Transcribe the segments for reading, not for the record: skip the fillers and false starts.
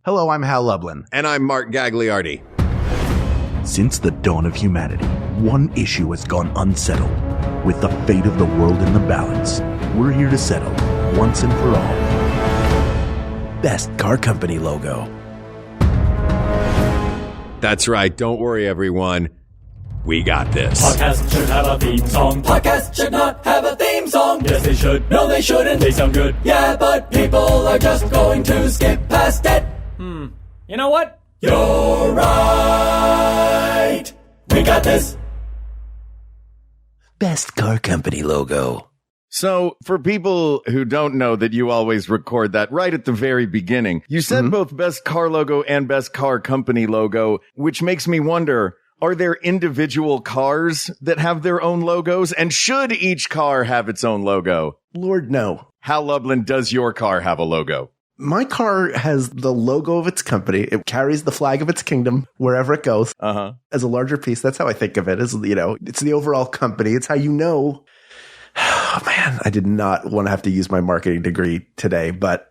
Hello, I'm Hal Lublin. And I'm Mark Gagliardi. Since the dawn of humanity, one issue has gone unsettled. With the fate of the world in the balance, we're here to settle, once and for all, Best Car Company logo. That's right. Don't worry, everyone. We got this. Podcast should have a theme song. Podcast should not have a theme song. Yes, they should. No, they shouldn't. They sound good. Yeah, but people are just going to skip past it. You know what? You're right. We got this. Best Car Company logo. So, for people who don't know that you always record that right at the very beginning, you said both Best Car Logo and Best Car Company logo, which makes me wonder, are there individual cars that have their own logos? And should each car have its own logo? Lord, no. Hal Lublin, does your car have a logo? My car has the logo of its company. It carries the flag of its kingdom wherever it goes. As a larger piece. That's how I think of it. It's the overall company. It's how you know. Oh, man, I did not want to have to use my marketing degree today, but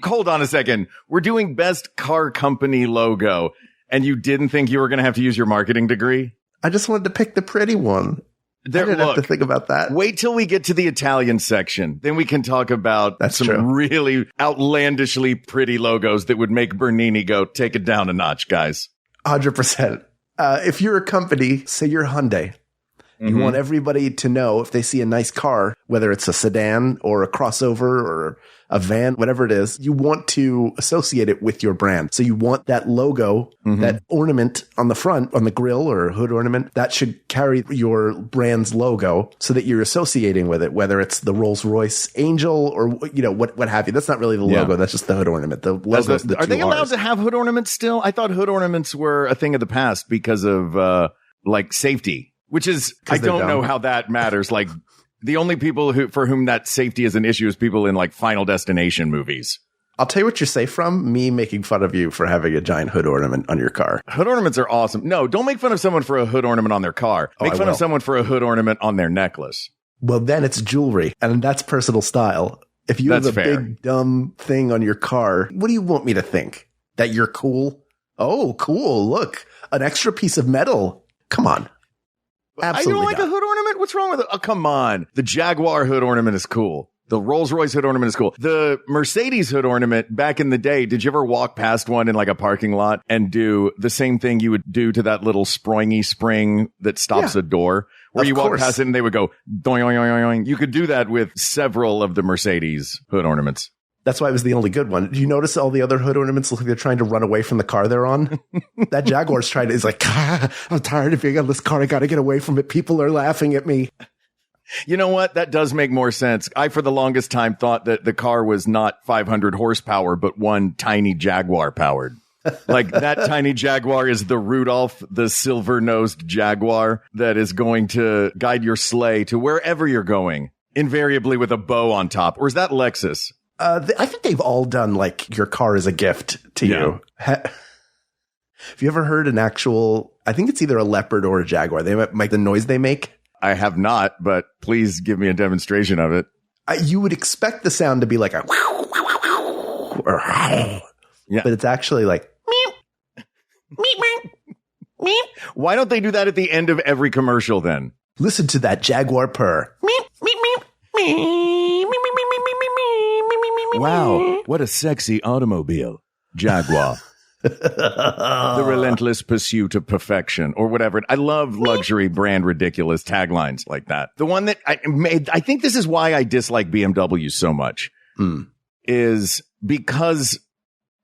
hold on a second. We're doing Best Car Company logo, and you didn't think you were going to have to use your marketing degree? I just wanted to pick the pretty one. I didn't have to think about that. Wait till we get to the Italian section. Then we can talk about really outlandishly pretty logos that would make Bernini go, take it down a notch, guys. 100%. If you're a company, say you're Hyundai, you want everybody to know if they see a nice car, whether it's a sedan or a crossover or a van, whatever it is, you want to associate it with your brand. So you want that logo, that ornament on the front, on the grille or hood ornament, that should carry your brand's logo so that you're associating with it, whether it's the Rolls-Royce Angel or, what have you. That's not really the logo. That's just the hood ornament. The logo is the Are they allowed to have hood ornaments still? I thought hood ornaments were a thing of the past because of, safety. Which is, I don't know how that matters. Like, the only people for whom that safety is an issue is people in like Final Destination movies. I'll tell you what you're safe from, me making fun of you for having a giant hood ornament on your car. Hood ornaments are awesome. No, don't make fun of someone for a hood ornament on their car. Make fun of someone for a hood ornament on their necklace. Well, then it's jewelry, and that's personal style. If you have a big, dumb thing on your car, what do you want me to think? That you're cool? Oh, cool. Look, an extra piece of metal. Come on. Absolutely I don't like a hood ornament. What's wrong with it? Oh, come on. The Jaguar hood ornament is cool. The Rolls-Royce hood ornament is cool. The Mercedes hood ornament back in the day, did you ever walk past one in like a parking lot and do the same thing you would do to that little springy spring that stops a door? Where you walk past it and they would go, doing, doing, doing. You could do that with several of the Mercedes hood ornaments. That's why it was the only good one. Do you notice all the other hood ornaments look like they're trying to run away from the car they're on? That Jaguar's is like, I'm tired of being on this car. I got to get away from it. People are laughing at me. You know what? That does make more sense. I, for the longest time, thought that the car was not 500 horsepower, but one tiny Jaguar powered. Like that tiny Jaguar is the Rudolph, the silver-nosed Jaguar that is going to guide your sleigh to wherever you're going, invariably with a bow on top. Or is that Lexus? I think they've all done like your car is a gift to you. Have you ever heard an actual, I think it's either a Leopard or a Jaguar. They make the noise they make. I have not, but please give me a demonstration of it. You would expect the sound to be like a or but it's actually like meep, meep, meep, meep. Why don't they do that at the end of every commercial then? Listen to that Jaguar purr. Meep, meep, meep, meep, meep, meep, meep, meep, meep. Wow, what a sexy automobile. Jaguar. The relentless pursuit of perfection or whatever. I love luxury brand ridiculous taglines like that. The one that I made, I think this is why I dislike BMW so much, is because,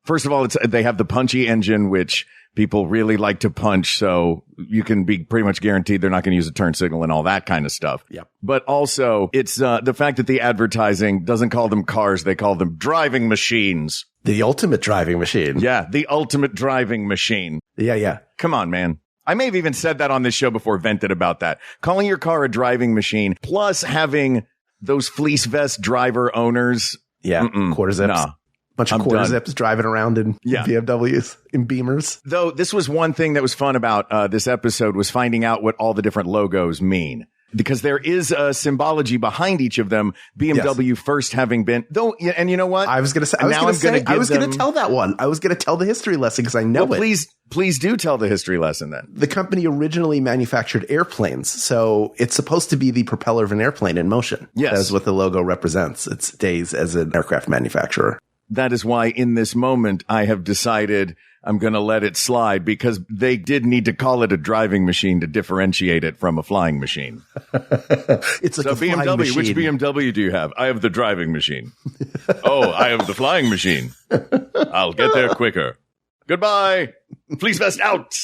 first of all, they have the punchy engine, which people really like to punch, so you can be pretty much guaranteed they're not going to use a turn signal and all that kind of stuff. Yep. But also, it's the fact that the advertising doesn't call them cars, they call them driving machines. The ultimate driving machine. Yeah, the ultimate driving machine. Yeah. Come on, man. I may have even said that on this show before, vented about that. Calling your car a driving machine, plus having those fleece vest driver owners. Yeah, quarter zips. Nah. Bunch of quarter zips driving around in BMWs, in Beamers. Though this was one thing that was fun about this episode was finding out what all the different logos mean. because there is a symbology behind each of them. BMW first having been, though, and you know what? I was going to say, I was going to tell that one. I was going to tell the history lesson because I know it. Please do tell the history lesson then. The company originally manufactured airplanes, so it's supposed to be the propeller of an airplane in motion. Yes. That's what the logo represents. Its days as an aircraft manufacturer. That is why in this moment I have decided I'm going to let it slide because they did need to call it a driving machine to differentiate it from a flying machine. It's like so a flying BMW, machine. which BMW do you have? I have the driving machine. Oh, I have the flying machine. I'll get there quicker. Goodbye. Please vest out.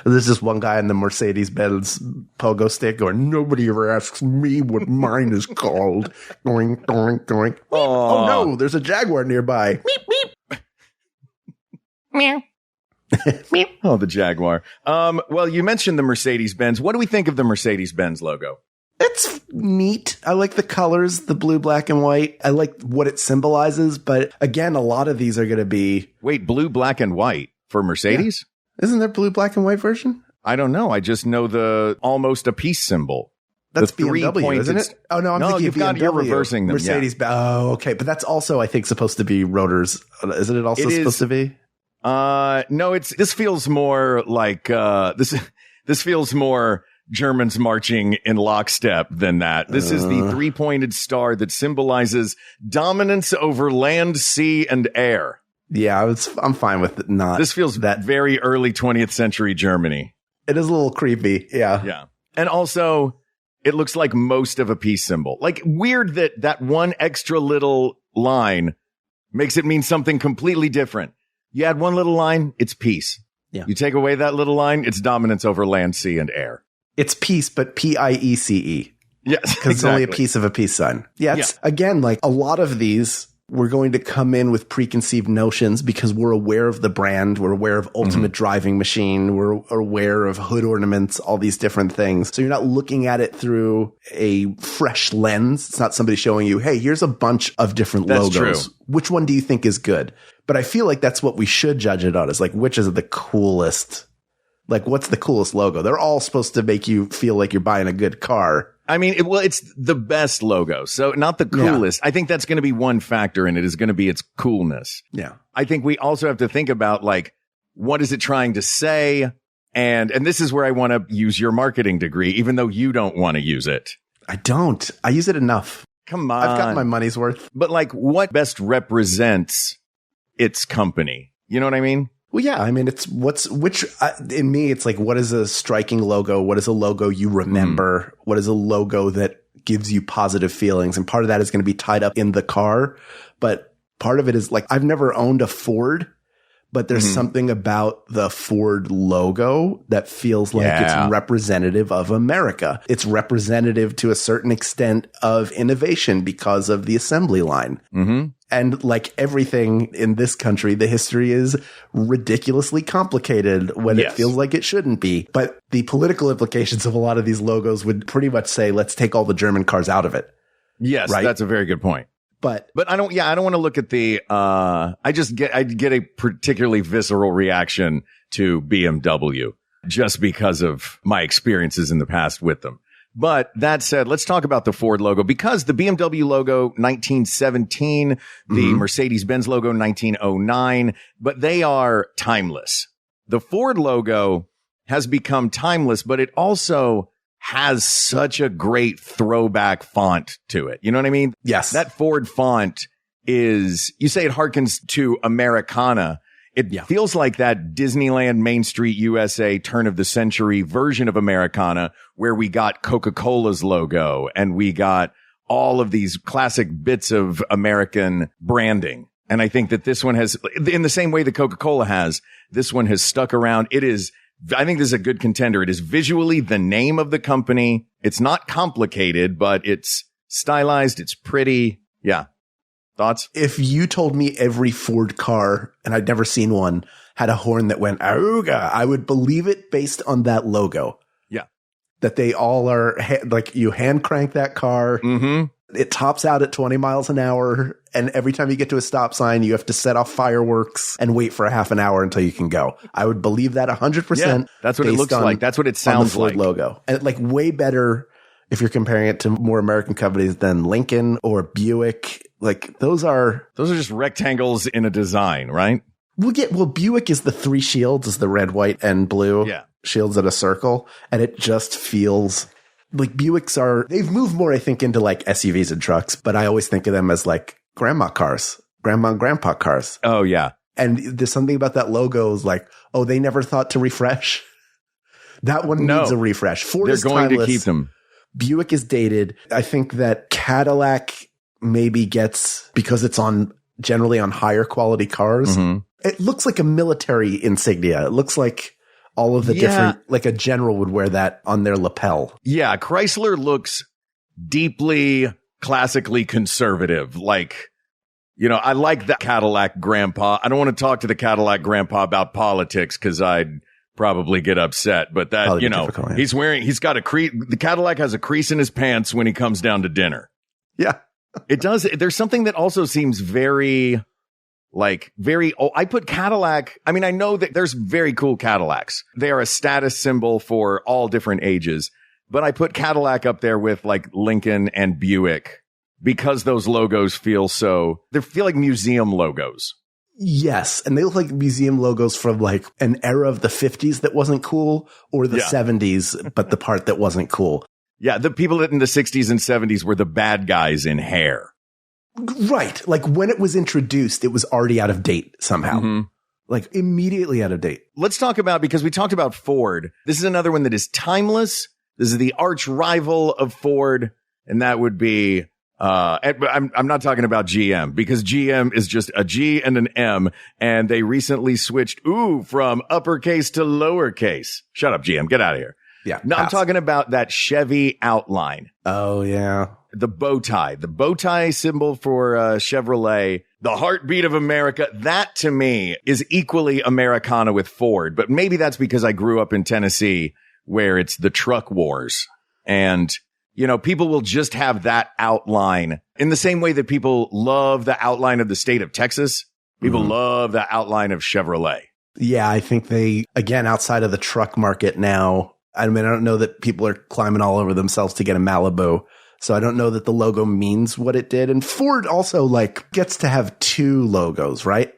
There's this one guy in the Mercedes-Benz pogo stick going, nobody ever asks me what mine is called. Going, going, going. Oh no, there's a Jaguar nearby. Meep, meep. Meow. Oh, the Jaguar. Well, you mentioned the Mercedes-Benz. What do we think of the Mercedes-Benz logo? It's neat. I like the colors, the blue, black, and white. I like what it symbolizes. But again, a lot of these are going to be... Wait, blue, black, and white for Mercedes? Yeah. Isn't there blue, black, and white version? I don't know. I just know the almost a peace symbol. That's BMW, isn't it? Oh, no, I'm thinking you've BMW. You're reversing them. Mercedes. Yeah. Oh, okay. But that's also, I think, supposed to be rotors. Isn't it also supposed to be? No, this feels more like, this feels more Germans marching in lockstep than that. This is the three-pointed star that symbolizes dominance over land, sea, and air. Yeah, I'm fine with it. Not this feels that very early 20th century Germany. It is a little creepy. Yeah. Yeah. And also it looks like most of a peace symbol. Like weird that one extra little line makes it mean something completely different. You add one little line, it's peace. Yeah. You take away that little line, it's dominance over land, sea, and air. It's peace, but PIECE. Yes. Because it's only a piece of a peace sign. Yeah. It's, again, like a lot of these, we're going to come in with preconceived notions because we're aware of the brand. We're aware of Ultimate Driving Machine. We're aware of hood ornaments, all these different things. So you're not looking at it through a fresh lens. It's not somebody showing you, hey, here's a bunch of different logos. True. Which one do you think is good? But I feel like that's what we should judge it on, is like, which is the coolest? Like, what's the coolest logo? They're all supposed to make you feel like you're buying a good car. I mean, it's the best logo. So not the coolest. Yeah. I think that's going to be one factor in it, is going to be its coolness. Yeah. I think we also have to think about, like, what is it trying to say? And this is where I want to use your marketing degree, even though you don't want to use it. I don't. I use it enough. Come on. I've got my money's worth. But like, what best represents its company? You know what I mean? Well, yeah. I mean, it's in me, it's like, what is a striking logo? What is a logo you remember? What is a logo that gives you positive feelings? And part of that is going to be tied up in the car. But part of it is like, I've never owned a Ford, but there's something about the Ford logo that feels like it's representative of America. It's representative to a certain extent of innovation because of the assembly line. Mm-hmm. And like everything in this country, the history is ridiculously complicated when it feels like it shouldn't be. But the political implications of a lot of these logos would pretty much say, let's take all the German cars out of it. Yes, right? That's a very good point. But I don't want to look at the, I get a particularly visceral reaction to BMW just because of my experiences in the past with them. But that said, let's talk about the Ford logo, because the BMW logo, 1917, the Mercedes-Benz logo, 1909, but they are timeless. The Ford logo has become timeless, but it also has such a great throwback font to it. You know what I mean? Yes. That Ford font is, you say it harkens to Americana. It feels like that Disneyland Main Street USA turn of the century version of Americana, where we got Coca-Cola's logo and we got all of these classic bits of American branding. And I think that this one has, in the same way that Coca-Cola has, this one has stuck around. I think this is a good contender. It is visually the name of the company. It's not complicated, but it's stylized. It's pretty. Yeah. Thoughts? If you told me every Ford car, and I'd never seen one, had a horn that went "Auga," I would believe it based on that logo. Yeah. That they all are like, you hand crank that car. Mm-hmm. It tops out at 20 miles an hour. And every time you get to a stop sign, you have to set off fireworks and wait for a half an hour until you can go. I would believe that 100%. Yeah, that's what it looks like. That's what it sounds the Ford like. logo. And like way better if you're comparing it to more American companies than Lincoln or Buick. Like those are just rectangles in a design, right? Well, Buick is the three shields, is the red, white, and blue shields in a circle. And it just feels like Buicks they've moved more, I think, into like SUVs and trucks, but I always think of them as like grandma and grandpa cars. Oh, yeah. And there's something about that logo is like, oh, they never thought to refresh. That one needs a refresh. Ford is timeless. They're going to keep them. Buick is dated. I think that Cadillac maybe gets, because it's generally on higher quality cars. Mm-hmm. It looks like a military insignia. It looks like all of the different, like a general would wear that on their lapel. Yeah. Chrysler looks deeply classically conservative. Like, you know, I like that Cadillac grandpa. I don't want to talk to the Cadillac grandpa about politics because I'd probably get upset, but that, probably, you know, he's got a crease. The Cadillac has a crease in his pants when he comes down to dinner. Yeah. It does. There's something that also seems very I put Cadillac. I mean, I know that there's very cool Cadillacs. They are a status symbol for all different ages, but I put Cadillac up there with like Lincoln and Buick because those logos feel like museum logos. Yes. And they look like museum logos from like an era of the 50s that wasn't cool, or the 70s, but the part that wasn't cool. Yeah. The people that in the 60s and 70s were the bad guys in hair. Right. Like when it was introduced, it was already out of date somehow. Mm-hmm. Like immediately out of date. Let's talk about, because we talked about Ford. This is another one that is timeless. This is the arch rival of Ford. And that would be, I'm not talking about GM, because GM is just a G and an M. And they recently switched, from uppercase to lowercase. Shut up, GM. Get out of here. Yeah. No, I'm talking about that Chevy outline. Oh, yeah. The bow tie symbol for Chevrolet, the heartbeat of America. That to me is equally Americana with Ford, but maybe that's because I grew up in Tennessee where it's the truck wars. And, you know, people will just have that outline in the same way that people love the outline of the state of Texas. People love the outline of Chevrolet. Yeah, I think again, outside of the truck market now, I mean, I don't know that people are climbing all over themselves to get a Malibu. So I don't know that the logo means what it did. And Ford also like gets to have two logos, right?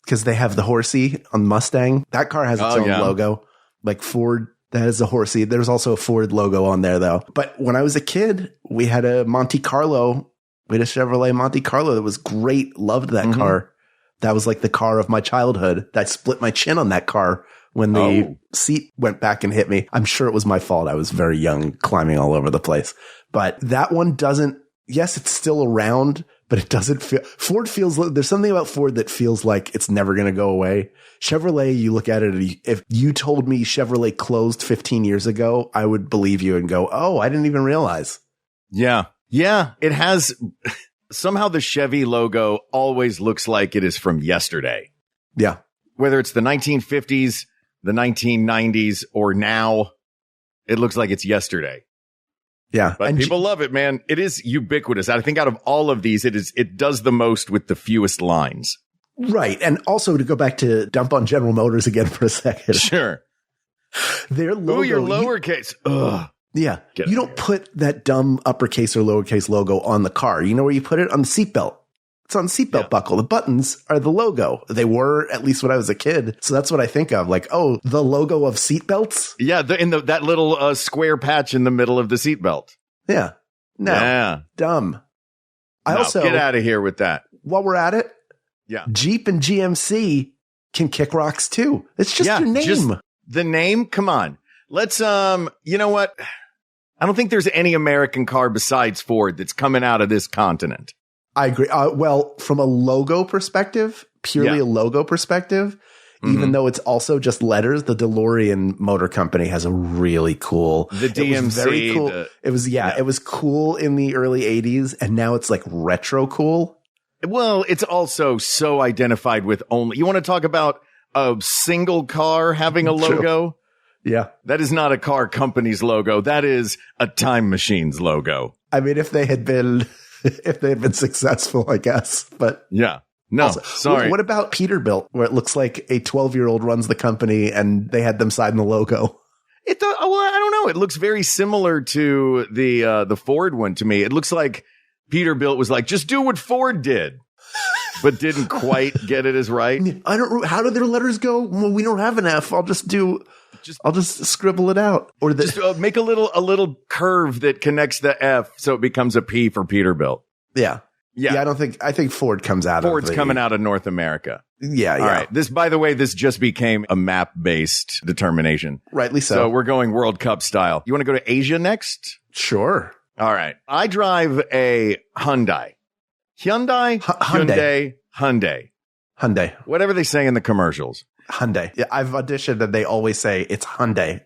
Because they have the horsey on Mustang. That car has its own logo. Like Ford, that has a horsey. There's also a Ford logo on there though. But when I was a kid, we had a Monte Carlo. We had a Chevrolet Monte Carlo that was great. Loved that car. That was like the car of my childhood. I split my chin on that car when the seat went back and hit me. I'm sure it was my fault. I was very young, climbing all over the place. But that one doesn't, yes, it's still around, but it doesn't feel, Ford feels, there's something about Ford that feels like it's never going to go away. Chevrolet, you look at it, if you told me Chevrolet closed 15 years ago, I would believe you and go, oh, I didn't even realize. Yeah. Yeah. It has, somehow the Chevy logo always looks like it is from yesterday. Yeah. Whether it's the 1950s, the 1990s, or now, it looks like it's yesterday. Yeah. But people love it, man. It is ubiquitous. I think out of all of these, it does the most with the fewest lines. Right. And also to go back to dump on General Motors again for a second. Sure. Their logo. Your lowercase. Ugh. Yeah. You don't put that dumb uppercase or lowercase logo on the car. You know where you put it? On the seatbelt. It's on the seatbelt buckle. The buttons are the logo. They were, at least when I was a kid. So that's what I think of. Like, oh, the logo of seatbelts? Yeah, that little square patch in the middle of the seatbelt. Yeah. No. Yeah. Dumb. I also get out of here with that. While we're at it, Jeep and GMC can kick rocks too. It's just your name. Just the name? Come on. Let's you know what? I don't think there's any American car besides Ford that's coming out of this continent. I agree. Well, from a logo perspective, purely a logo perspective, even though it's also just letters, the DeLorean Motor Company has a really cool. The DMC. It was very cool. It was cool in the early 80s, and now it's like retro cool. Well, it's also so identified with only. You want to talk about a single car having a logo? Yeah. That is not a car company's logo. That is a time machine's logo. I mean, if they had been if they had been successful, I guess. But Yeah. No, also, sorry. What about Peterbilt, where it looks like a 12-year-old runs the company and they had them sign the logo? Well, I don't know. It looks very similar to the Ford one to me. It looks like Peterbilt was like, just do what Ford did, but didn't quite get it as right. I don't. How do their letters go? Well, we don't have an F. I'll just scribble it out, or Just make a little curve that connects the F so it becomes a P for Peterbilt. yeah. Yeah. I think Ford comes out. Ford's coming out of North America. Yeah. All right. This, by the way, this just became a map-based determination. Rightly so. So we're going World Cup style. You want to go to Asia next? Sure. All right. I drive a Hyundai. Hyundai. Whatever they say in the commercials. Hyundai. Yeah, I've auditioned and they always say it's Hyundai.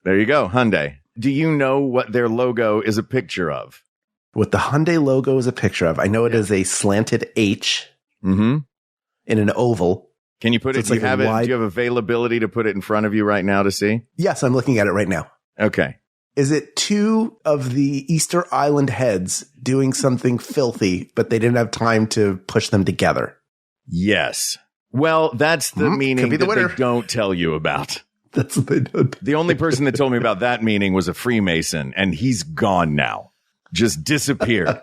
There you go. Hyundai. Do you know what their logo is a picture of? What the Hyundai logo is a picture of. I know it is a slanted H Mm-hmm. in an oval. Can you put So it? it's Do you like a have it? wide- Do you have availability to put it in front of you right now to see? Yes, I'm looking at it right now. Okay. Is it two of the Easter Island heads doing something filthy, but they didn't have time to push them together? Yes. Well, that's the Could meaning be the that winner. they don't tell you about. That's what they did. The only person that told me about that meaning was a Freemason, and he's gone now. Just disappeared.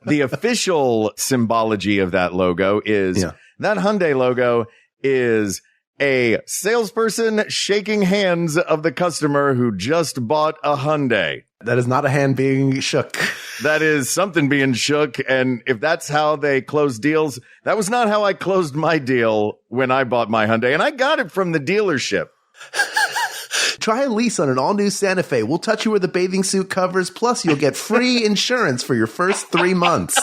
The official symbology of that logo is that Hyundai logo is a salesperson shaking hands of the customer who just bought a Hyundai. That is not a hand being shook. That is something being shook. And if that's how they close deals, that was not how I closed my deal when I bought my Hyundai. And I got it from the dealership. Try a lease on an all-new Santa Fe. We'll touch you where the bathing suit covers, plus you'll get free insurance for your first 3 months.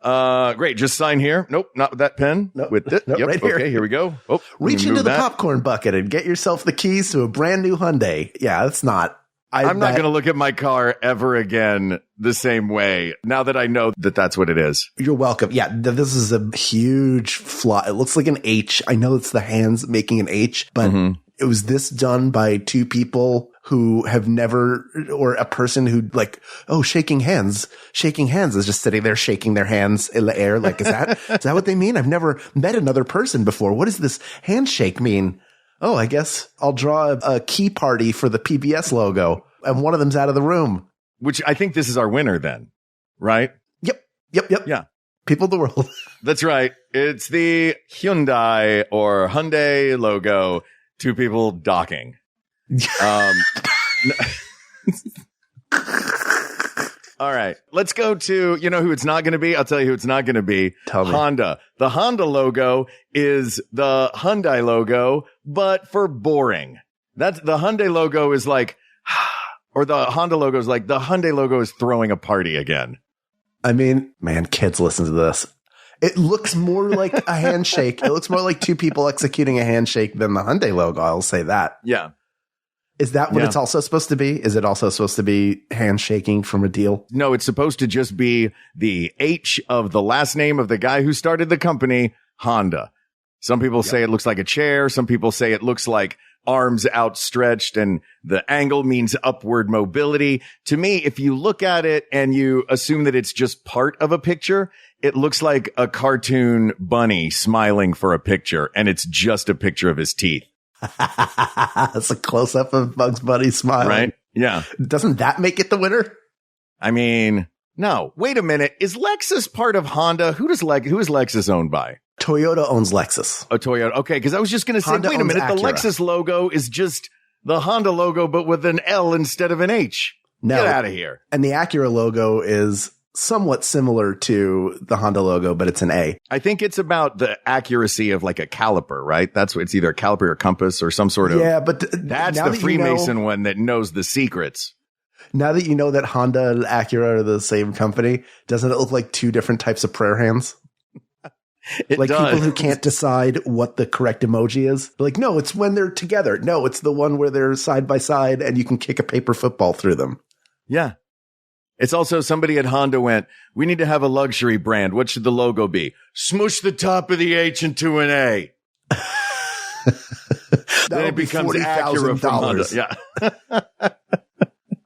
Great. Just sign here. Nope. Not with that pen. Nope. With it. Nope, Yep. right here. Okay. Here we go. Oh, Reach move into the that. popcorn bucket and get yourself the keys to a brand new Hyundai. Yeah, that's not. I'm not going to look at my car ever again the same way now that I know that that's what it is. You're welcome. Yeah, this is a huge flaw. It looks like an H. I know it's the hands making an H, but it was this done by two people who have never, or a person who like, oh, shaking hands is just sitting there shaking their hands in the air. Like, is that what they mean? I've never met another person before. What does this handshake mean? Oh, I guess I'll draw a key party for the PBS logo. And one of them's out of the room. Which I think this is our winner then, right? Yep. Yeah. People of the world. That's right. It's the Hyundai or Hyundai logo. Two people docking. All right. Let's go to, you know who it's not going to be? I'll tell you who it's not going to be. Tell me. Honda. The Honda logo is the Hyundai logo, but for boring. That's the Hyundai logo is like, or the Honda logo is like, the Hyundai logo is throwing a party again. I mean, man, kids listen to this. It looks more like a handshake. It looks more like two people executing a handshake than the Hyundai logo. I'll say that. Yeah. Is that what it's also supposed to be? Is it also supposed to be handshaking from a deal? No, it's supposed to just be the H of the last name of the guy who started the company, Honda. Some people say it looks like a chair. Some people say it looks like arms outstretched and the angle means upward mobility. To me, if you look at it and you assume that it's just part of a picture, it looks like a cartoon bunny smiling for a picture and it's just a picture of his teeth. That's a close up of Bugs Bunny smiling. Right? Yeah. Doesn't that make it the winner? I mean, no, wait a minute. Is Lexus part of Honda? Who is Lexus owned by? Toyota owns Lexus. A Toyota. Okay. Cause I was just going to say, Honda wait a minute. owns The Acura. Lexus logo is just the Honda logo, but with an L instead of an H. No. Get out of here. And the Acura logo is somewhat similar to the Honda logo, but it's an A. I think it's about the accuracy of like a caliper, right? That's what it's either a caliper or compass or some sort of. Yeah, but That's now the that Freemason one that knows the secrets. Now that you know that Honda and Acura are the same company, doesn't it look like two different types of prayer hands? It Like does. people who can't decide what the correct emoji is. They're like, no, it's when they're together. No, it's the one where they're side by side and you can kick a paper football through them. Yeah. It's also somebody at Honda went, we need to have a luxury brand. What should the logo be? Smoosh the top of the H into an A. Then That'll it be becomes Acura from Honda. $40,000. Yeah.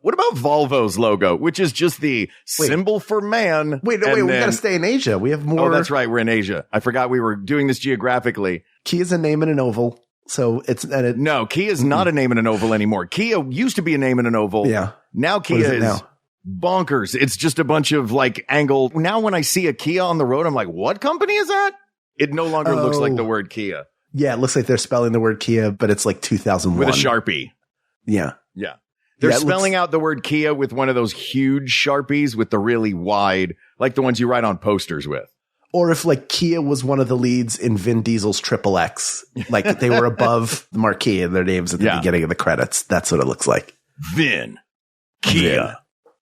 What about Volvo's logo, which is just the symbol for man? Wait, we got to stay in Asia. We have more. Oh, that's right. We're in Asia. I forgot we were doing this geographically. Kia's a name in an oval. So no, Kia is not a name in an oval anymore. Kia used to be a name in an oval. Yeah. Now Kia is bonkers. It's just a bunch of like angled. Now when I see a Kia on the road, I'm like, what company is that? It no longer looks like the word Kia. Yeah, it looks like they're spelling the word Kia, but it's like 2001. With a Sharpie. Yeah. Yeah. They're spelling out the word Kia with one of those huge Sharpies with the really wide, like the ones you write on posters with. Or if like Kia was one of the leads in Vin Diesel's Triple X, like they were above the marquee in their names at the beginning of the credits. That's what it looks like. Vin, Kia,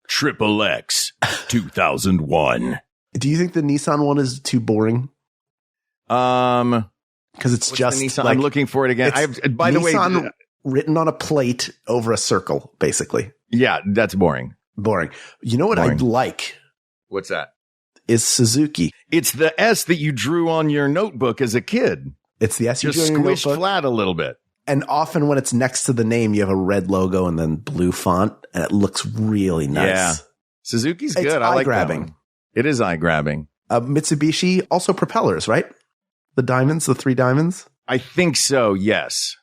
Triple X, 2001. Do you think the Nissan one is too boring? Because it's just Nissan? I'm looking for it again. By the way, written on a plate over a circle, basically. Yeah, that's boring. Boring. You know what I'd like? What's that? Is Suzuki. It's the S that you drew on your notebook as a kid. It's the S you drew on your notebook. Squished flat a little bit. And often when it's next to the name, you have a red logo and then blue font, and it looks really nice. Yeah. Suzuki's good. It's I like eye-grabbing. that one. It is eye-grabbing. Mitsubishi, also propellers, right? The diamonds, the 3 diamonds? I think so, yes.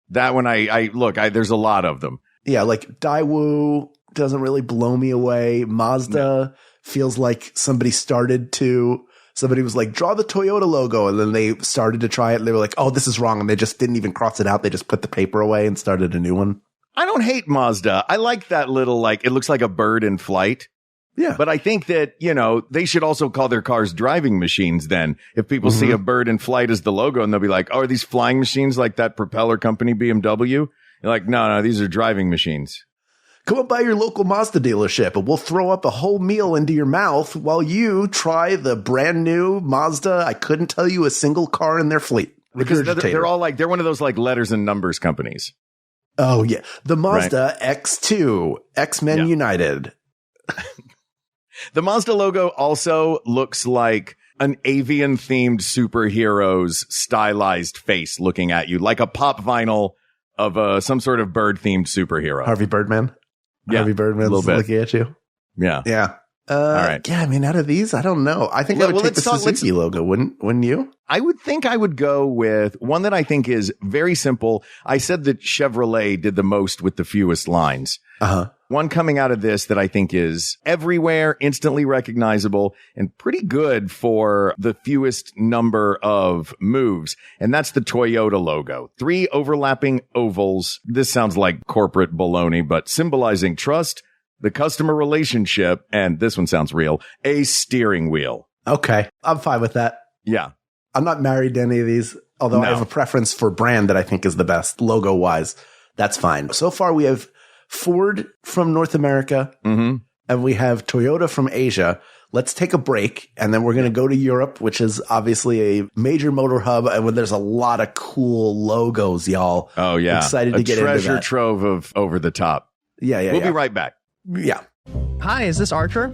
That one, there's a lot of them. Yeah, like Daewoo doesn't really blow me away. Mazda feels like somebody was like, draw the Toyota logo. And then they started to try it. And they were like, oh, this is wrong. And they just didn't even cross it out. They just put the paper away and started a new one. I don't hate Mazda. I like that little, like, it looks like a bird in flight. Yeah. But I think that, they should also call their cars driving machines then. If people see a bird in flight as the logo and they'll be like, oh, are these flying machines like that propeller company BMW? You're like, no, these are driving machines. Come up by your local Mazda dealership and we'll throw up a whole meal into your mouth while you try the brand new Mazda. I couldn't tell you a single car in their fleet. Because they're all like, they're one of those like letters and numbers companies. Oh, yeah. The Mazda X2, X-Men United. The Mazda logo also looks like an avian-themed superhero's stylized face looking at you, like a pop vinyl of some sort of bird-themed superhero. Harvey Birdman? Yeah, Harvey Birdman's looking at you? Yeah. Yeah. All right. Yeah, I mean, out of these, I don't know. I think I would take the Suzuki logo, wouldn't you? I would think I would go with one that I think is very simple. I said that Chevrolet did the most with the fewest lines. Uh-huh. One coming out of this that I think is everywhere, instantly recognizable, and pretty good for the fewest number of moves. And that's the Toyota logo. 3 overlapping ovals. This sounds like corporate baloney, but symbolizing trust, the customer relationship, and this one sounds real, a steering wheel. Okay. I'm fine with that. Yeah. I'm not married to any of these, although I have a preference for brand that I think is the best logo-wise. That's fine. So far, we have Ford from North America, and we have Toyota from Asia. Let's take a break, and then we're going to go to Europe, which is obviously a major motor hub, and when there's a lot of cool logos, y'all. Oh, yeah. I'm excited to get into that. A treasure trove of over the top. Yeah. We'll be right back. Yeah. Hi, is this Archer?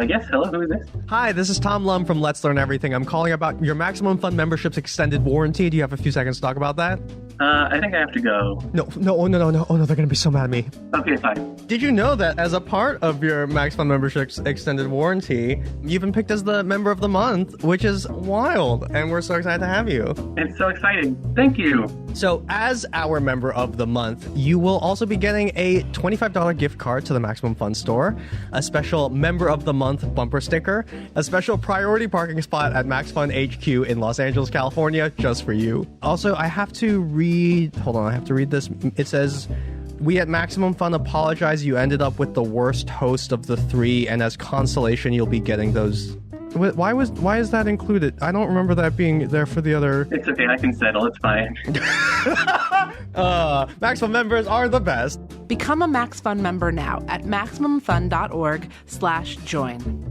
Yes, hello, who is this? Hi, this is Tom Lum from Let's Learn Everything. I'm calling about your Maximum Fun membership's extended warranty. Do you have a few seconds to talk about that? I think I have to go. No. Oh, no, they're going to be so mad at me. Okay, fine. Did you know that as a part of your Max Fun membership's extended warranty, you've been picked as the member of the month, which is wild, and we're so excited to have you. It's so exciting. Thank you. So, as our member of the month, you will also be getting a $25 gift card to the Maximum Fun store, a special member of the month bumper sticker, a special priority parking spot at Max Fun HQ in Los Angeles, California, just for you. Also, I have to read this. It says, we at Maximum Fun apologize. You ended up with the worst host of the 3, and as consolation, you'll be getting those. Why is that included? I don't remember that being there for the other. It's okay, I can settle. It's fine. Max Fun members are the best. Become a Max Fun member now at MaximumFun.org/join.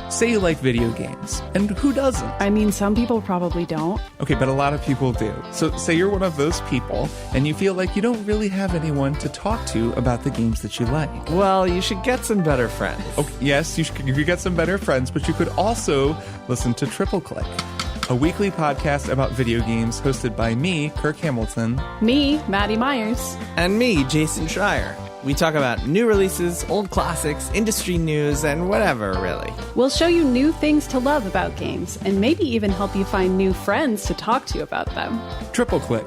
Say you like video games, and who doesn't? I mean, some people probably don't. Okay, but a lot of people do. So say you're one of those people, and you feel like you don't really have anyone to talk to about the games that you like. Well, you should get some better friends. Okay, yes, you could get some better friends, but you could also listen to Triple Click, a weekly podcast about video games hosted by me, Kirk Hamilton. Me, Maddie Myers. And me, Jason Schreier. We talk about new releases, old classics, industry news, and whatever, really. We'll show you new things to love about games, and maybe even help you find new friends to talk to about them. Triple Click.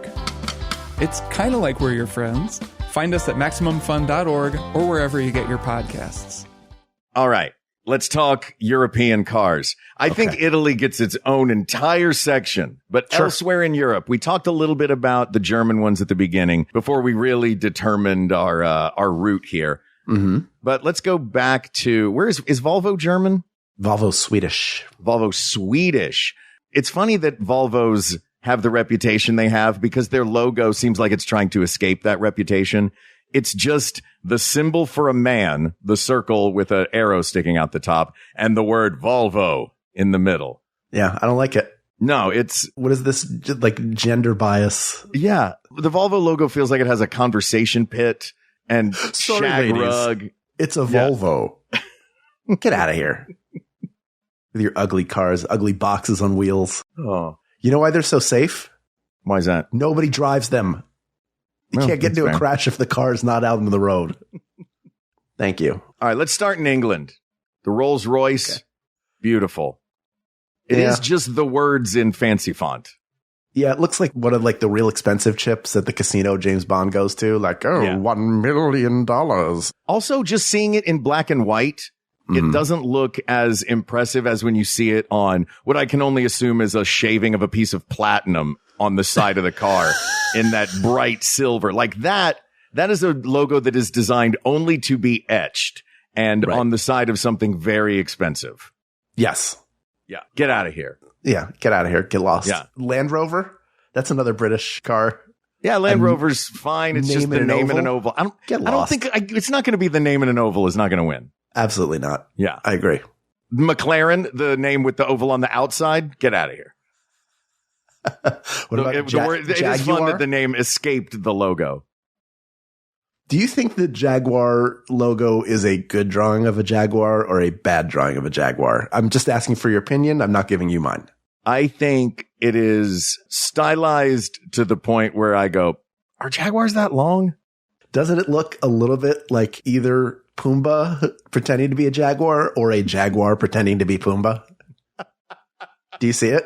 It's kind of like we're your friends. Find us at MaximumFun.org or wherever you get your podcasts. All right. Let's talk European cars. I think Italy gets its own entire section, but elsewhere in Europe, we talked a little bit about the German ones at the beginning before we really determined our route here. Mm-hmm. But let's go back to is Volvo German? Volvo Swedish. Volvo Swedish. It's funny that Volvos have the reputation they have because their logo seems like it's trying to escape that reputation. It's just the symbol for a man, the circle with an arrow sticking out the top, and the word Volvo in the middle. Yeah, I don't like it. No, it's... What is this, like, gender bias? Yeah, the Volvo logo feels like it has a conversation pit and Sorry, shag ladies. rug. It's a Volvo. Get out of here. With your ugly cars, ugly boxes on wheels. Oh. You know why they're so safe? Why is that? Nobody drives them. You can't get into a crash if the car is not out on the road. Thank you. All right, let's start in England. The Rolls Royce, beautiful. It is just the words in fancy font. Yeah, it looks like one of like the real expensive chips at the casino James Bond goes to. Like, $1 million. Also, just seeing it in black and white, it doesn't look as impressive as when you see it on what I can only assume is a shaving of a piece of platinum on the side of the car in that bright silver. Like that is a logo that is designed only to be etched and on the side of something very expensive. Yes. Yeah. Get out of here. Yeah. Get out of here. Get lost. Yeah. Land Rover. That's another British car. Yeah. Land Rover's fine. It's just the name in an oval. I don't think it's not going to be the name in an oval is not going to win. Absolutely not. Yeah. I agree. McLaren, the name with the oval on the outside. Get out of here. What about it is fun that the name escaped the logo. Do you think the Jaguar logo is a good drawing of a Jaguar or a bad drawing of a Jaguar? I'm just asking for your opinion. I'm not giving you mine. I think it is stylized to the point where I go, are Jaguars that long? Doesn't it look a little bit like either Pumbaa pretending to be a Jaguar or a Jaguar pretending to be Pumbaa? Do you see it?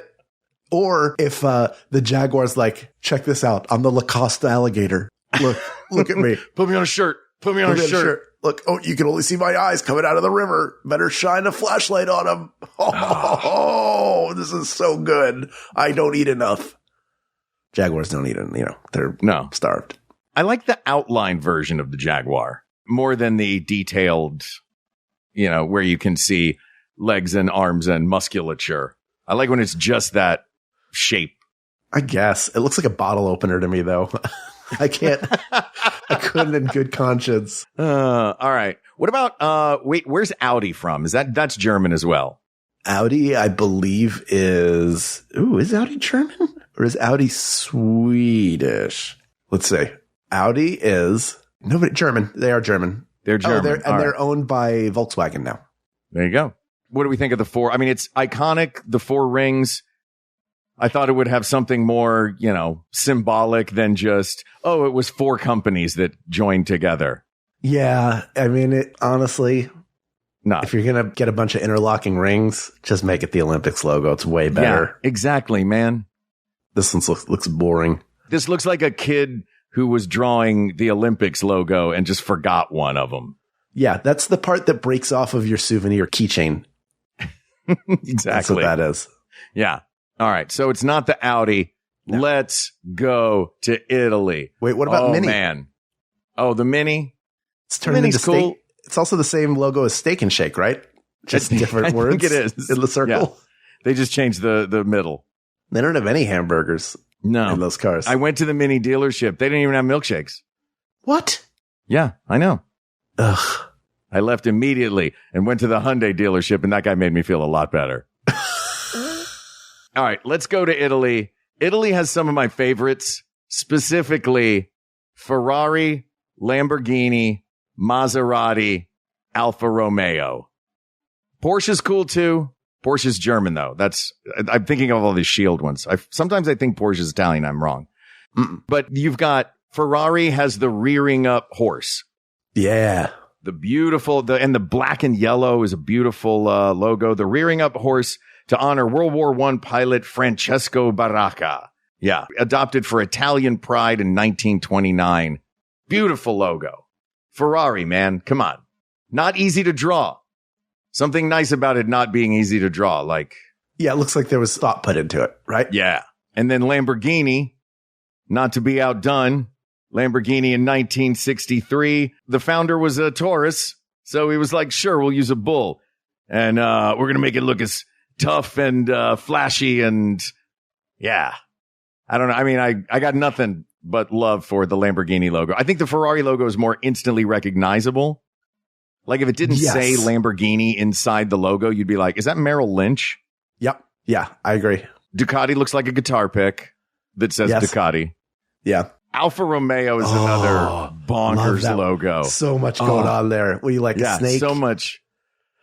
Or if the Jaguar's like, check this out. I'm the Lacoste alligator. Look at me. Put me on a shirt. Put me on a shirt. Look, you can only see my eyes coming out of the river. Better shine a flashlight on them. Oh, this is so good. I don't eat enough. Jaguars don't eat enough. They're starved. I like the outline version of the Jaguar more than the detailed, where you can see legs and arms and musculature. I like when it's just that shape. I guess. It looks like a bottle opener to me, though. I couldn't in good conscience. All right. What about, where's Audi from? That's German as well? Audi, I believe is Audi German? Or is Audi Swedish? Let's see. Audi is German. They are German. They're German. They're owned by Volkswagen now. There you go. What do we think of the four? I mean, it's iconic, the four rings. I thought it would have something more, symbolic than just, it was four companies that joined together. Yeah. I mean, honestly, no. If you're going to get a bunch of interlocking rings, just make it the Olympics logo. It's way better. Yeah, exactly, man. This one looks boring. This looks like a kid who was drawing the Olympics logo and just forgot one of them. Yeah, that's the part that breaks off of your souvenir keychain. Exactly. That's what that is. Yeah. All right. So it's not the Audi. No. Let's go to Italy. Wait, what about Mini? Man. Oh, the Mini? It's turned into cool. Steak. It's also the same logo as Steak and Shake, right? Just different words. I think it is. In the circle. Yeah. They just changed the middle. They don't have any hamburgers. No. In those cars. I went to the Mini dealership. They didn't even have milkshakes. What? Yeah, I know. Ugh. I left immediately and went to the Hyundai dealership, and that guy made me feel a lot better. All right, let's go to Italy. Italy has some of my favorites, specifically Ferrari, Lamborghini, Maserati, Alfa Romeo. Porsche's cool too. Porsche's German though. I'm thinking of all these shield ones. Sometimes I think Porsche's Italian. I'm wrong. But you've got Ferrari has the rearing up horse. Yeah. The beautiful, and the black and yellow is a beautiful logo. The rearing up horse to honor World War I pilot Francesco Baracca. Yeah. Adopted for Italian pride in 1929. Beautiful logo. Ferrari, man. Come on. Not easy to draw. Something nice about it not being easy to draw. Like, yeah, it looks like there was thought put into it, right? Yeah. And then Lamborghini, not to be outdone. Lamborghini in 1963. The founder was a Taurus. So he was like, sure, we'll use a bull. And we're going to make it look as tough and flashy. And yeah, I don't know. I mean, I got nothing but love for the Lamborghini logo. I think the Ferrari logo is more instantly recognizable. Like if it didn't say Lamborghini inside the logo, you'd be like, is that Merrill Lynch? Yep. Yeah, I agree. Ducati looks like a guitar pick that says Ducati. Yeah. Alfa Romeo is another bonkers logo. So much going on there. Well, you like a snake? So much.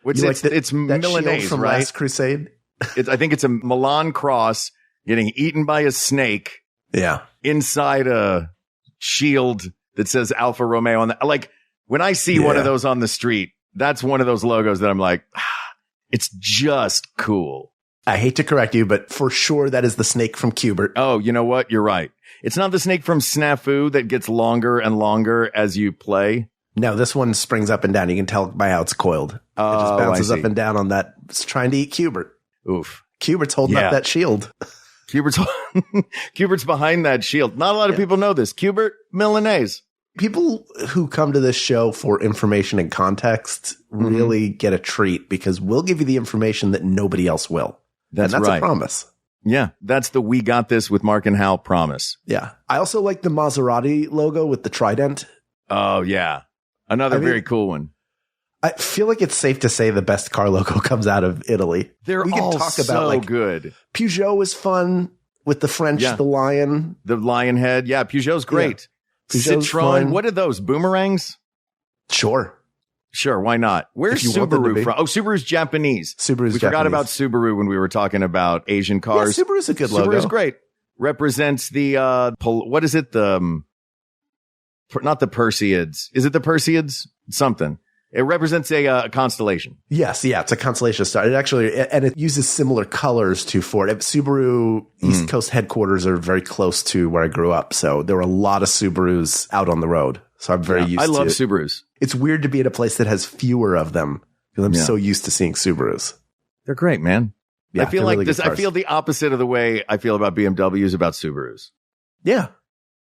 Which you it's, like it's Milanese, from right? Last Crusade? I think it's a Milan cross getting eaten by a snake. Yeah. Inside a shield that says Alfa Romeo on the, like when I see one of those on the street, that's one of those logos that I'm like, it's just cool. I hate to correct you, but for sure that is the snake from Q*bert. Oh, you know what? You're right. It's not the snake from Snafu that gets longer and longer as you play. No, this one springs up and down. You can tell by how it's coiled. It just bounces up and down on that. It's trying to eat Q*bert. Oof. Q*bert's holding up that shield. Q*bert's behind that shield. Not a lot of people know this. Q*bert, Milanese. People who come to this show for information and context really get a treat because we'll give you the information that nobody else will. That's right. A promise. Yeah, that's the We Got This with Mark and Hal promise. Yeah. I also like the Maserati logo with the trident. Oh, yeah. Another very cool one. I feel like it's safe to say the best car logo comes out of Italy. We can talk about like good. Peugeot is fun with the French, the lion. The lion head. Yeah, Peugeot's great. Yeah. Citroen. Fun. What are those? Boomerangs? Sure, why not? Where's Subaru from? Oh, Subaru's Japanese. We forgot about Subaru when we were talking about Asian cars. Yeah, Subaru's a good logo. Subaru's great. Represents the, what is it? Not the Perseids. Is it the Perseids? Something. It represents a constellation. Yes, yeah, it's a constellation star. It actually, and it uses similar colors to Ford. Subaru East Coast headquarters are very close to where I grew up, so there were a lot of Subarus out on the road. So I'm very used to it. I love Subarus. It's weird to be at a place that has fewer of them because I'm so used to seeing Subarus. They're great, man. Yeah, I feel like really this. I feel the opposite of the way I feel about BMWs about Subarus. Yeah,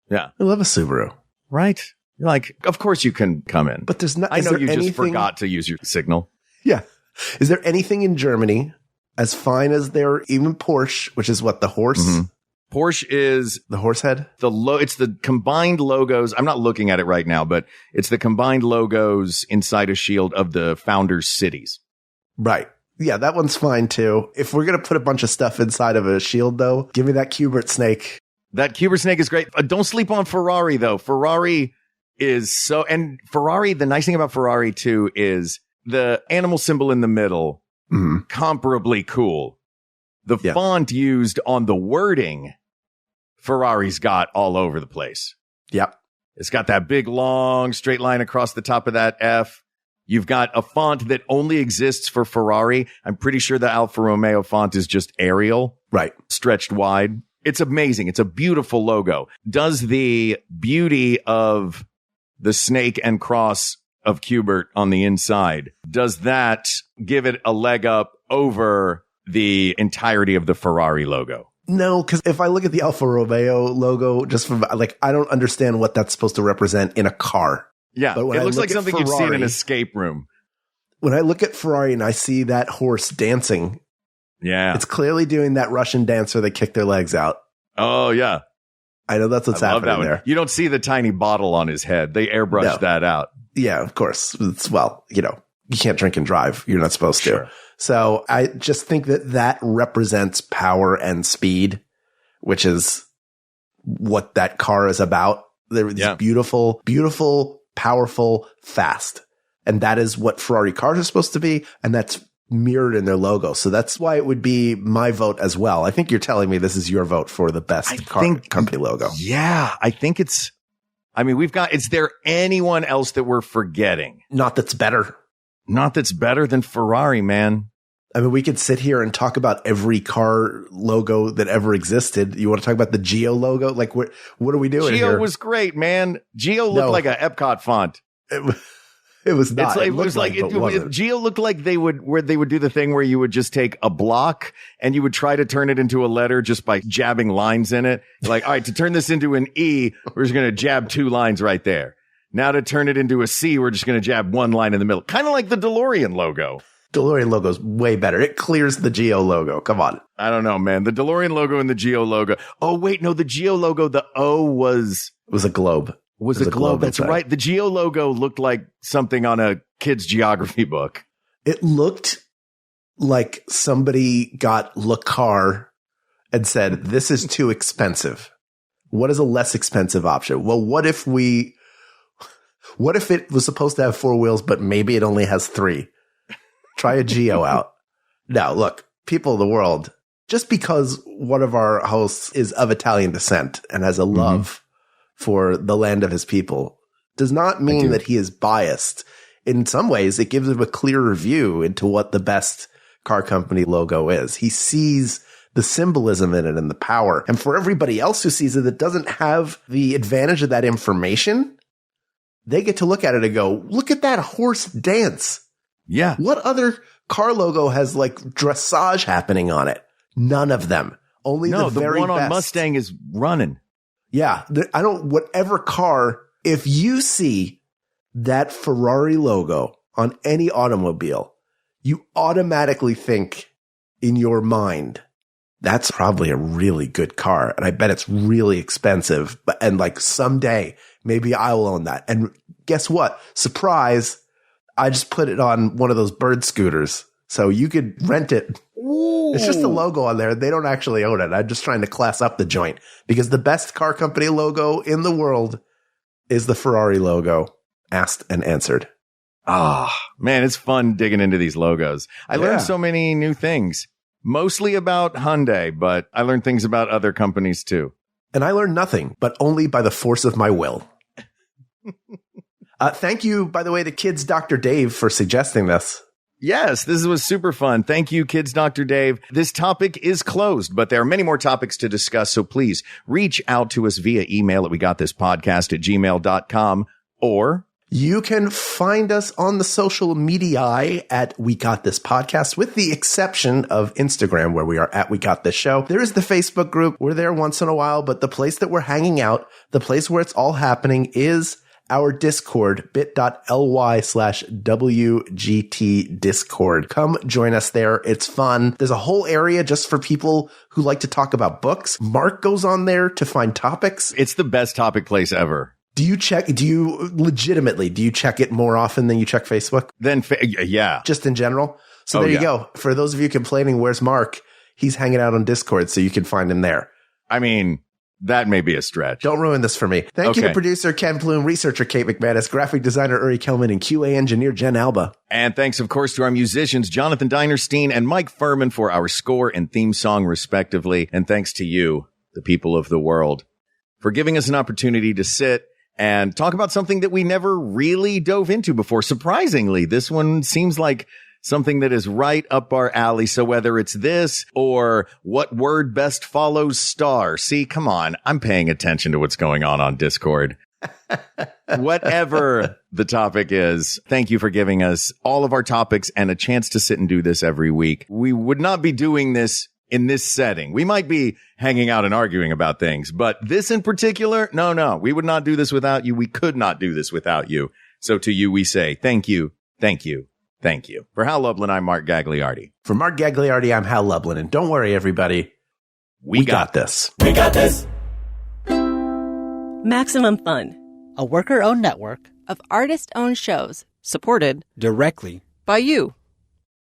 yeah. I love a Subaru. Right. You're like, of course you can come in. But there's not. I know you just forgot to use your signal. Yeah. Is there anything in Germany as fine as their even Porsche, which is what the horse? Mm-hmm. Porsche is the horse head. It's the combined logos. I'm not looking at it right now, but it's the combined logos inside a shield of the founders' cities. Right. Yeah, that one's fine too. If we're gonna put a bunch of stuff inside of a shield, though, give me that Q*bert snake. That Q*bert snake is great. Don't sleep on Ferrari, though. Ferrari is the nice thing about Ferrari, too, is the animal symbol in the middle, comparably cool. The font used on the wording, Ferrari's got all over the place. Yep. It's got that big, long, straight line across the top of that F. You've got a font that only exists for Ferrari. I'm pretty sure the Alfa Romeo font is just Arial. Right. Stretched wide. It's amazing. It's a beautiful logo. Does the beauty of the snake and cross of Q*bert on the inside, does that give it a leg up over the entirety of the Ferrari logo? No, because if I look at the Alfa Romeo logo, just from I don't understand what that's supposed to represent in a car. Yeah, but it looks like something you'd see in an escape room. When I look at Ferrari and I see that horse dancing, it's clearly doing that Russian dancer that kicked their legs out. Oh, yeah. I know that's what's happening there. You don't see the tiny bottle on his head. They airbrushed that out. Yeah, of course. You can't drink and drive. You're not supposed to. So I just think that represents power and speed, which is what that car is about. They're beautiful, beautiful, powerful, fast. And that is what Ferrari cars are supposed to be. And that's mirrored in their logo. So that's why it would be my vote as well. I think you're telling me this is your vote for the best company logo. Yeah, I think it's I mean, is there anyone else that we're forgetting? Not that's better. Not that's better than Ferrari, man. I mean, we could sit here and talk about every car logo that ever existed. You want to talk about the Geo logo? Like, what are we doing here? Geo was great, man. Geo looked like a Epcot font. It was not. Geo looked like they would do the thing where you would just take a block and you would try to turn it into a letter just by jabbing lines in it. Like, all right, to turn this into an E, we're just going to jab 2 lines right there. Now to turn it into a C, we're just going to jab 1 line in the middle. Kind of like the DeLorean logo. DeLorean logo's way better. It clears the Geo logo. Come on. I don't know, man. The DeLorean logo and the Geo logo. Oh, wait, no, the Geo logo, the O was a globe. Was a globe. That's right. The Geo logo looked like something on a kid's geography book. It looked like somebody got Le Car and said, this is too expensive. What is a less expensive option? Well, what if it was supposed to have 4 wheels, but maybe it only has 3? Try a Geo out. Now, look, people of the world, just because one of our hosts is of Italian descent and has a love for the land of his people does not mean that he is biased. In some ways, it gives him a clearer view into what the best car company logo is. He sees the symbolism in it and the power. And for everybody else who sees it that doesn't have the advantage of that information, they get to look at it and go, look at that horse dance. Yeah. What other car logo has like dressage happening on it? None of them. Only the very one best. On Mustang is running. Yeah. Whatever car, if you see that Ferrari logo on any automobile, you automatically think in your mind, that's probably a really good car. And I bet it's really expensive. And like someday, maybe I will own that. And guess what? Surprise. I just put it on one of those bird scooters. So you could rent it. Ooh. It's just a logo on there. They don't actually own it. I'm just trying to class up the joint because the best car company logo in the world is the Ferrari logo. Asked and answered. Man, it's fun digging into these logos. I learned so many new things, mostly about Hyundai, but I learned things about other companies too. And I learned nothing, but only by the force of my will. Thank you, by the way, to Kids Dr. Dave for suggesting this. Yes, this was super fun. Thank you, Kids Dr. Dave. This topic is closed, but there are many more topics to discuss. So please reach out to us via email at wegotThisPodcast@gmail.com, or you can find us on the social media at We Got This Podcast, with the exception of Instagram, where we are at We Got This Show. There is the Facebook group. We're there once in a while, but the place that we're hanging out, the place where it's all happening is our Discord, bit.ly/WGT Discord. Come join us there. It's fun. There's a whole area just for people who like to talk about books. Mark goes on there to find topics. It's the best topic place ever. Do you check it more often than you check Facebook? Yeah. Just in general? So there you go. For those of you complaining, where's Mark? He's hanging out on Discord, so you can find him there. I mean, that may be a stretch. Don't ruin this for me. Thank you to producer Ken Plume, researcher Kate McManus, graphic designer Uri Kelman, and QA engineer Jen Alba. And thanks, of course, to our musicians, Jonathan Dinerstein and Mike Furman, for our score and theme song, respectively. And thanks to you, the people of the world, for giving us an opportunity to sit and talk about something that we never really dove into before. Surprisingly, this one seems like something that is right up our alley. So whether it's this or what word best follows star. See, come on. I'm paying attention to what's going on Discord. Whatever the topic is, thank you for giving us all of our topics and a chance to sit and do this every week. We would not be doing this in this setting. We might be hanging out and arguing about things, but this in particular, no, we would not do this without you. We could not do this without you. So to you, we say thank you, thank you, thank you. For Hal Lublin, I'm Mark Gagliardi. For Mark Gagliardi, I'm Hal Lublin. And don't worry, everybody. We got this. We got this. Maximum Fun, a worker-owned network of artist-owned shows supported directly by you.